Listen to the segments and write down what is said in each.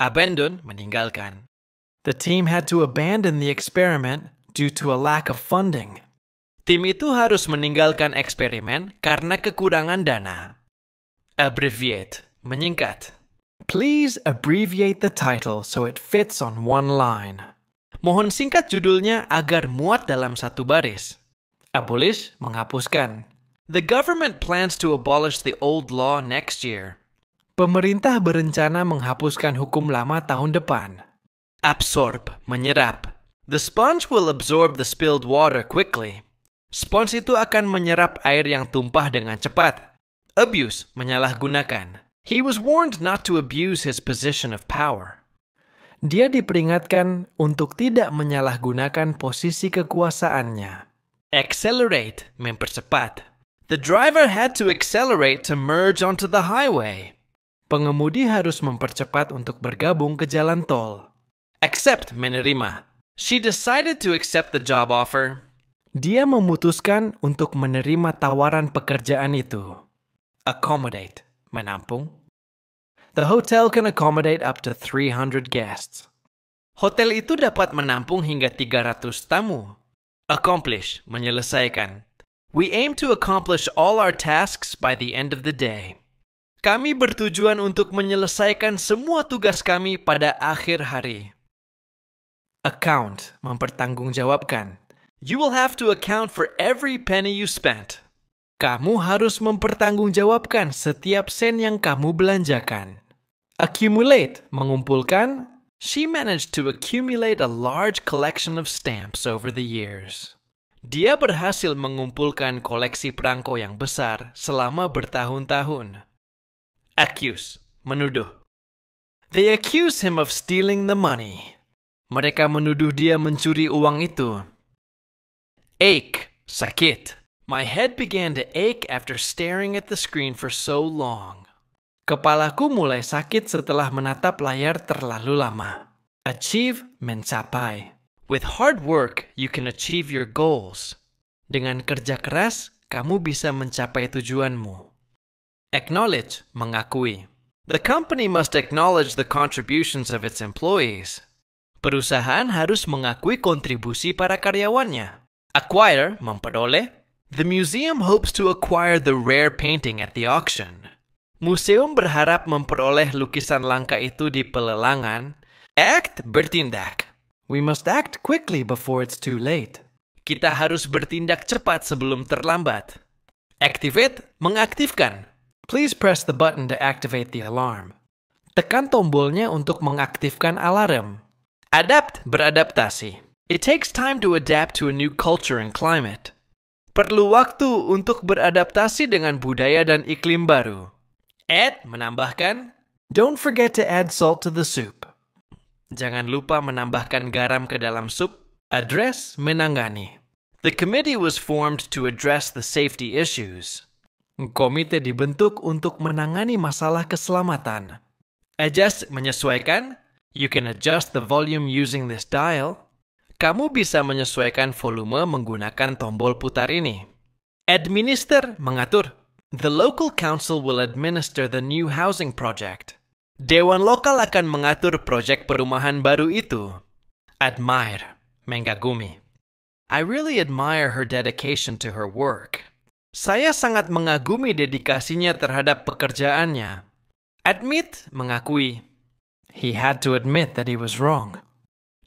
Abandon, meninggalkan. The team had to abandon the experiment due to a lack of funding. Tim itu harus meninggalkan eksperimen karena kekurangan dana. Abbreviate, menyingkat. Please abbreviate the title so it fits on one line. Mohon singkat judulnya agar muat dalam satu baris. Abolish, menghapuskan. The government plans to abolish the old law next year. Pemerintah berencana menghapuskan hukum lama tahun depan. Absorb, menyerap. The sponge will absorb the spilled water quickly. Spons itu akan menyerap air yang tumpah dengan cepat. Abuse, menyalahgunakan. He was warned not to abuse his position of power. Dia diperingatkan untuk tidak menyalahgunakan posisi kekuasaannya. Accelerate, mempercepat. The driver had to accelerate to merge onto the highway. Pengemudi harus mempercepat untuk bergabung ke jalan tol. Accept, menerima. She decided to accept the job offer. Dia memutuskan untuk menerima tawaran pekerjaan itu. Accommodate, menampung. The hotel can accommodate up to 300 guests. Hotel itu dapat menampung hingga 300 tamu. Accomplish, menyelesaikan. We aim to accomplish all our tasks by the end of the day. Kami bertujuan untuk menyelesaikan semua tugas kami pada akhir hari. Account, mempertanggungjawabkan. You will have to account for every penny you spent. Kamu harus mempertanggungjawabkan setiap sen yang kamu belanjakan. Accumulate, mengumpulkan. She managed to accumulate a large collection of stamps over the years. Dia berhasil mengumpulkan koleksi perangko yang besar selama bertahun-tahun. Accuse, menuduh. They accuse him of stealing the money. Mereka menuduh dia mencuri uang itu. Ache, sakit. My head began to ache after staring at the screen for so long. Kepalaku mulai sakit setelah menatap layar terlalu lama. Achieve, mencapai. With hard work, you can achieve your goals. Dengan kerja keras, kamu bisa mencapai tujuanmu. Acknowledge, mengakui. The company must acknowledge the contributions of its employees. Perusahaan harus mengakui kontribusi para karyawannya. Acquire, memperoleh. The museum hopes to acquire the rare painting at the auction. Museum berharap memperoleh lukisan langka itu di pelelangan. Act, bertindak. We must act quickly before it's too late. Kita harus bertindak cepat sebelum terlambat. Activate, mengaktifkan. Please press the button to activate the alarm. Tekan tombolnya untuk mengaktifkan alarm. Adapt, beradaptasi. It takes time to adapt to a new culture and climate. Perlu waktu untuk beradaptasi dengan budaya dan iklim baru. Add, menambahkan. Don't forget to add salt to the soup. Jangan lupa menambahkan garam ke dalam sup. Address, menangani. The committee was formed to address the safety issues. Komite dibentuk untuk menangani masalah keselamatan. Adjust, menyesuaikan. You can adjust the volume using this dial. Kamu bisa menyesuaikan volume menggunakan tombol putar ini. Administer, mengatur. The local council will administer the new housing project. Dewan lokal akan mengatur proyek perumahan baru itu. Admire, mengagumi. I really admire her dedication to her work. Saya sangat mengagumi dedikasinya terhadap pekerjaannya. Admit, mengakui. He had to admit that he was wrong.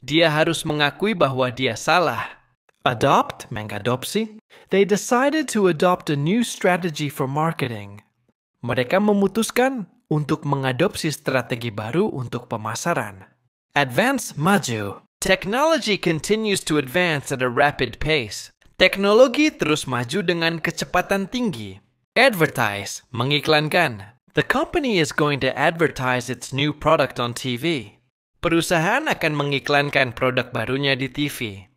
Dia harus mengakui bahwa dia salah. Adopt, mengadopsi. They decided to adopt a new strategy for marketing. Mereka memutuskan untuk mengadopsi strategi baru untuk pemasaran. Advance, maju. Technology continues to advance at a rapid pace. Teknologi terus maju dengan kecepatan tinggi. Advertise, mengiklankan. The company is going to advertise its new product on TV. Perusahaan akan mengiklankan produk barunya di TV.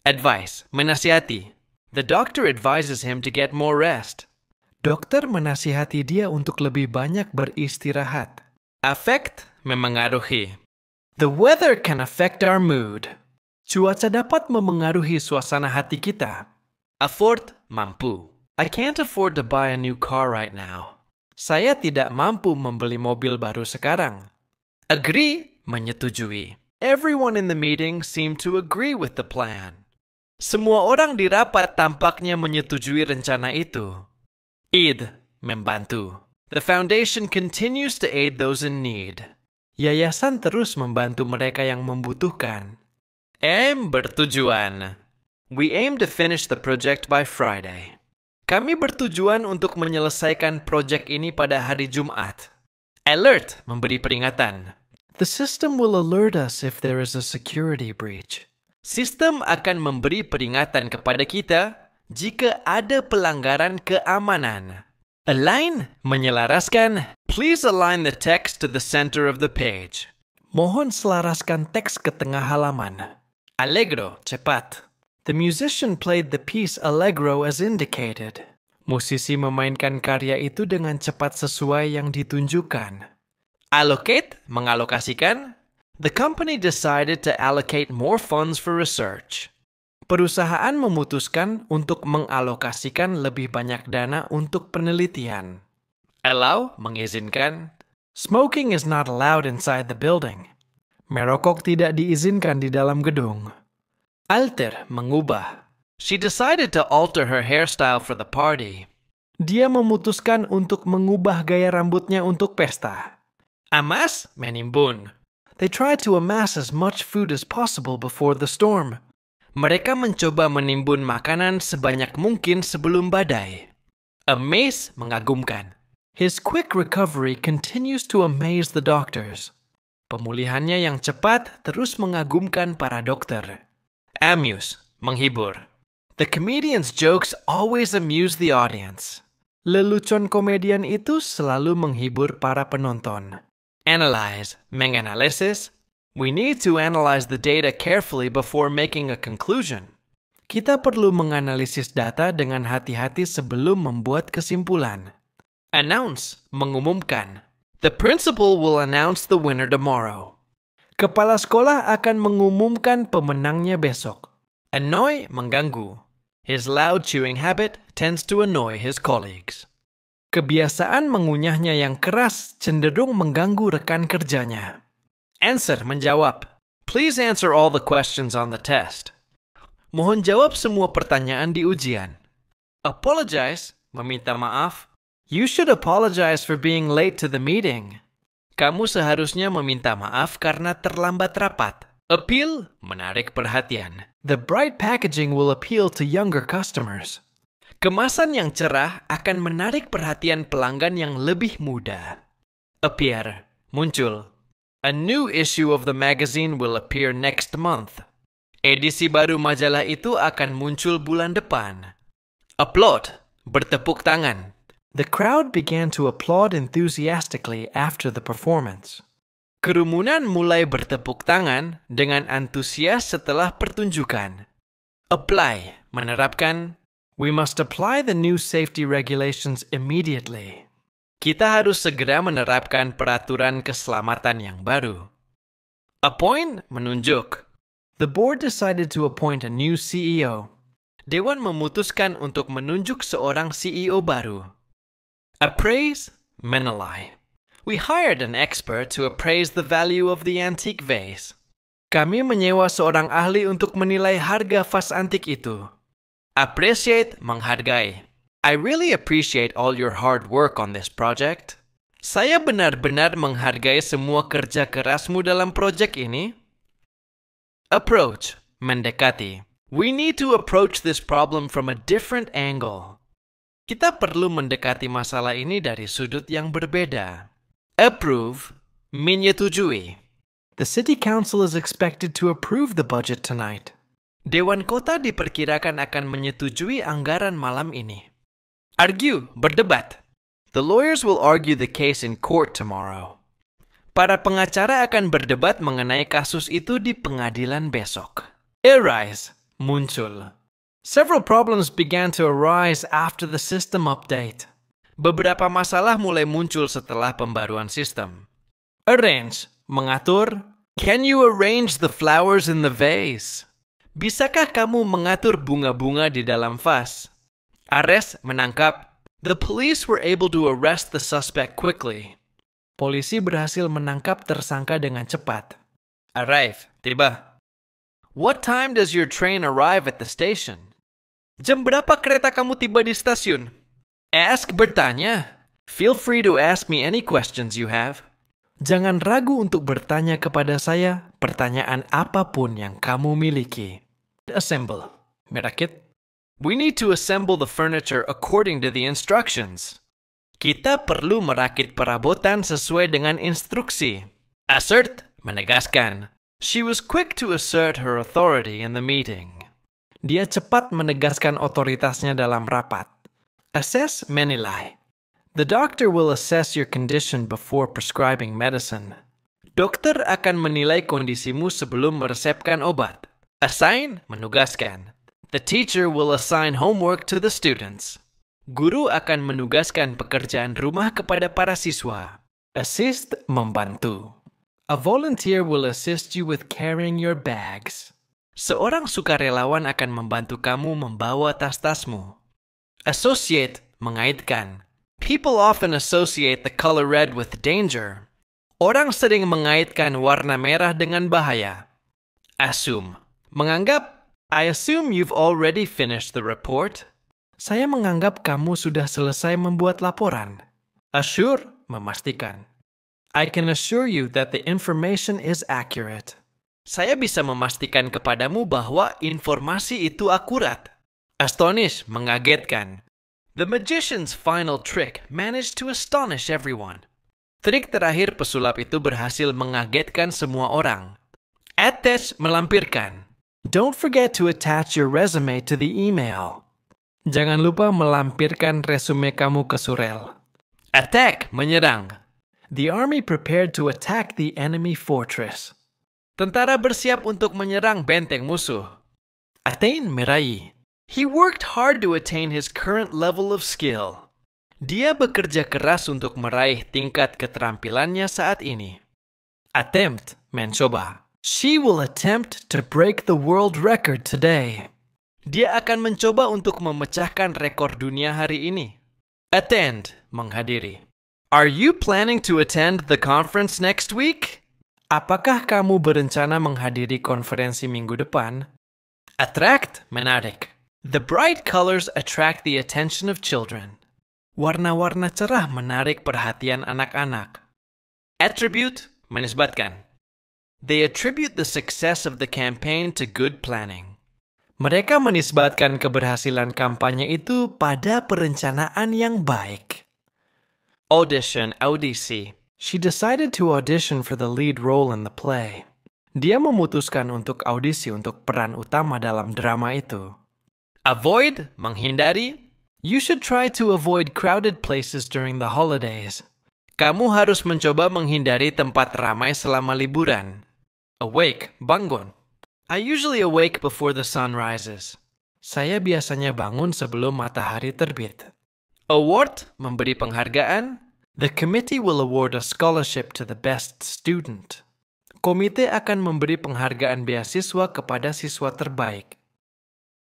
Advice, menasihati. The doctor advises him to get more rest. Dokter menasihati dia untuk lebih banyak beristirahat. Affect, memengaruhi. The weather can affect our mood. Cuaca dapat memengaruhi suasana hati kita. Afford, mampu. I can't afford to buy a new car right now. Saya tidak mampu membeli mobil baru sekarang. Agree, menyetujui. Everyone in the meeting seemed to agree with the plan. Semua orang di rapat tampaknya menyetujui rencana itu. Id membantu. The foundation continues to aid those in need. Yayasan terus membantu mereka yang membutuhkan. M bertujuan. We aim to finish the project by Friday. Kami bertujuan untuk menyelesaikan proyek ini pada hari Jumat. Alert memberi peringatan. The system will alert us if there is a security breach. Sistem akan memberi peringatan kepada kita jika ada pelanggaran keamanan. Align menyelaraskan. Please align the text to the center of the page. Mohon selaraskan teks ke tengah halaman. Allegro, cepat. The musician played the piece allegro as indicated. Musisi memainkan karya itu dengan cepat sesuai yang ditunjukkan. Allocate, mengalokasikan. The company decided to allocate more funds for research. Perusahaan memutuskan untuk mengalokasikan lebih banyak dana untuk penelitian. Allow, mengizinkan. Smoking is not allowed inside the building. Merokok tidak diizinkan di dalam gedung. Alter, mengubah. She decided to alter her hairstyle for the party. Dia memutuskan untuk mengubah gaya rambutnya untuk pesta. Amas, menimbun. They tried to amass as much food as possible before the storm. Mereka mencoba menimbun makanan sebanyak mungkin sebelum badai. Amaze, mengagumkan. His quick recovery continues to amaze the doctors. Pemulihannya yang cepat terus mengagumkan para dokter. Amuse, menghibur. The comedian's jokes always amuse the audience. Lelucon komedian itu selalu menghibur para penonton. Analyze, menganalisis. We need to analyze the data carefully before making a conclusion. Kita perlu menganalisis data dengan hati-hati sebelum membuat kesimpulan. Announce, mengumumkan. The principal will announce the winner tomorrow. Kepala sekolah akan mengumumkan pemenangnya besok. Annoy, mengganggu. His loud chewing habit tends to annoy his colleagues. Kebiasaan mengunyahnya yang keras cenderung mengganggu rekan kerjanya. Answer, menjawab. Please answer all the questions on the test. Mohon jawab semua pertanyaan di ujian. Apologize, meminta maaf. You should apologize for being late to the meeting. Kamu seharusnya meminta maaf karena terlambat rapat. Appeal, menarik perhatian. The bright packaging will appeal to younger customers. Kemasan yang cerah akan menarik perhatian pelanggan yang lebih muda. Appear, muncul. A new issue of the magazine will appear next month. Edisi baru majalah itu akan muncul bulan depan. Applaud, bertepuk tangan. The crowd began to applaud enthusiastically after the performance. Kerumunan mulai bertepuk tangan dengan antusias setelah pertunjukan. Apply, menerapkan. We must apply the new safety regulations immediately. Kita harus segera menerapkan peraturan keselamatan yang baru. Appoint, menunjuk. The board decided to appoint a new CEO. Dewan memutuskan untuk menunjuk seorang CEO baru. Appraise, menilai. We hired an expert to appraise the value of the antique vase. Kami menyewa seorang ahli untuk menilai harga vas antik itu. Appreciate, menghargai. I really appreciate all your hard work on this project. Saya benar-benar menghargai semua kerja kerasmu dalam proyek ini. Approach, mendekati. We need to approach this problem from a different angle. Kita perlu mendekati masalah ini dari sudut yang berbeda. Approve, menyetujui. The city council is expected to approve the budget tonight. Dewan kota diperkirakan akan menyetujui anggaran malam ini. Argue, berdebat. The lawyers will argue the case in court tomorrow. Para pengacara akan berdebat mengenai kasus itu di pengadilan besok. Arise, muncul. Several problems began to arise after the system update. Beberapa masalah mulai muncul setelah pembaruan sistem. Arrange, mengatur. Can you arrange the flowers in the vase? Bisakah kamu mengatur bunga-bunga di dalam vas? Arrest, menangkap. The police were able to arrest the suspect quickly. Polisi berhasil menangkap tersangka dengan cepat. Arrive, tiba. What time does your train arrive at the station? Jam berapa kereta kamu tiba di stasiun? Ask, bertanya. Feel free to ask me any questions you have. Jangan ragu untuk bertanya kepada saya pertanyaan apapun yang kamu miliki. Assemble. Merakit. We need to assemble the furniture according to the instructions. Kita perlu merakit perabotan sesuai dengan instruksi. Assert, menegaskan. She was quick to assert her authority in the meeting. Dia cepat menegaskan otoritasnya dalam rapat. Assess, menilai. The doctor will assess your condition before prescribing medicine. Dokter akan menilai kondisimu sebelum meresepkan obat. Assign, menugaskan. The teacher will assign homework to the students. Guru akan menugaskan pekerjaan rumah kepada para siswa. Assist, membantu. A volunteer will assist you with carrying your bags. Seorang sukarelawan akan membantu kamu membawa tas-tasmu. Associate, mengaitkan. People often associate the color red with danger. Orang sering mengaitkan warna merah dengan bahaya. Assume, menganggap. I assume you've already finished the report. Saya menganggap kamu sudah selesai membuat laporan. Assure, memastikan. I can assure you that the information is accurate. Saya bisa memastikan kepadamu bahwa informasi itu akurat. Astonish, mengagetkan. The magician's final trick managed to astonish everyone. Trik terakhir pesulap itu berhasil mengagetkan semua orang. Attach, melampirkan. Don't forget to attach your resume to the email. Jangan lupa melampirkan resume kamu ke surel. Attack, menyerang. The army prepared to attack the enemy fortress. Tentara bersiap untuk menyerang benteng musuh. Attain, meraih. He worked hard to attain his current level of skill. Dia bekerja keras untuk meraih tingkat keterampilannya saat ini. Attempt, mencoba. She will attempt to break the world record today. Dia akan mencoba untuk memecahkan rekor dunia hari ini. Attend, menghadiri. Are you planning to attend the conference next week? Apakah kamu berencana menghadiri konferensi minggu depan? Attract, menarik. The bright colors attract the attention of children. Warna-warna cerah menarik perhatian anak-anak. Attribute, menisbatkan. They attribute the success of the campaign to good planning. Mereka menisbatkan keberhasilan kampanye itu pada perencanaan yang baik. Audition, audisi. She decided to audition for the lead role in the play. Dia memutuskan untuk audisi untuk peran utama dalam drama itu. Avoid, menghindari. You should try to avoid crowded places during the holidays. Kamu harus mencoba menghindari tempat ramai selama liburan. Awake, bangun. I usually awake before the sun rises. Saya biasanya bangun sebelum matahari terbit. Award, memberi penghargaan. The committee will award a scholarship to the best student. Komite akan memberi penghargaan beasiswa kepada siswa terbaik.